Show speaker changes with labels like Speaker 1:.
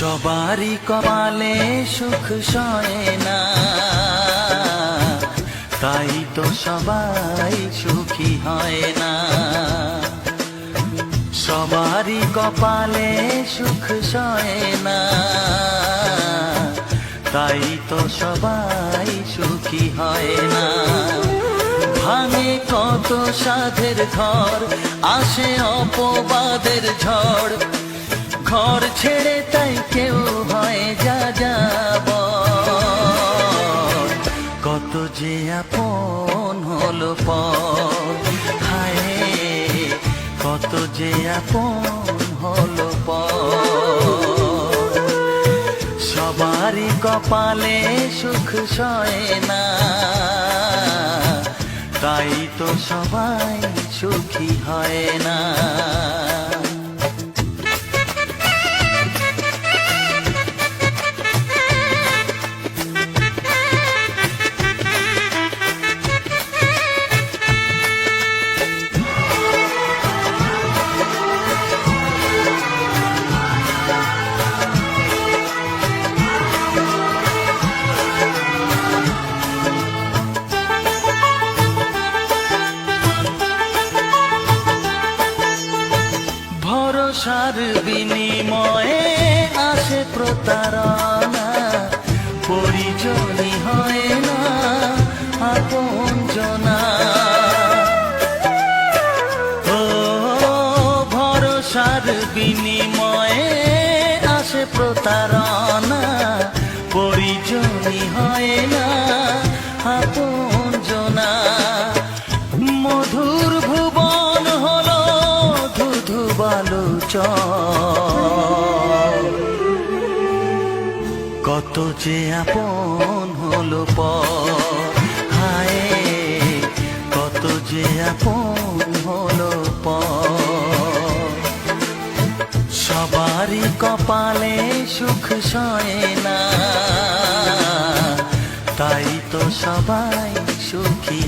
Speaker 1: সবারই কপালে সুখ সয় না, তাই তো সবাই সুখী হয় না। সবারই কপালে সুখ সয় না, তাই তো সবাই সুখী হয় না। ভাঙে কত সাধের ঘর, আসে অপবাদের ঝড়, ঘর ছেড়ে তাই কেউ হয় যা যাব। কত যে আপন হলো পর, হায় কত যে আপন হলো পর। সবারই কপালে সুখ সয় না, তাই তো সবাই সুখী হয় না। ভরসার বিনিময়ে আসে প্রতারণা, পরিজনই হয় না আপনজনা। ও ভরসার বিনিময়ে আসে প্রতারণা, পরিজনই হয় না আপনজনা। মধুর ভুবন হলো ধুধু বালুচর, কত যে আপন হলো পর, হায় কত যে আপন হলো পর। সবারই কপালে সুখ সয় না, তাই তো সবাই সুখী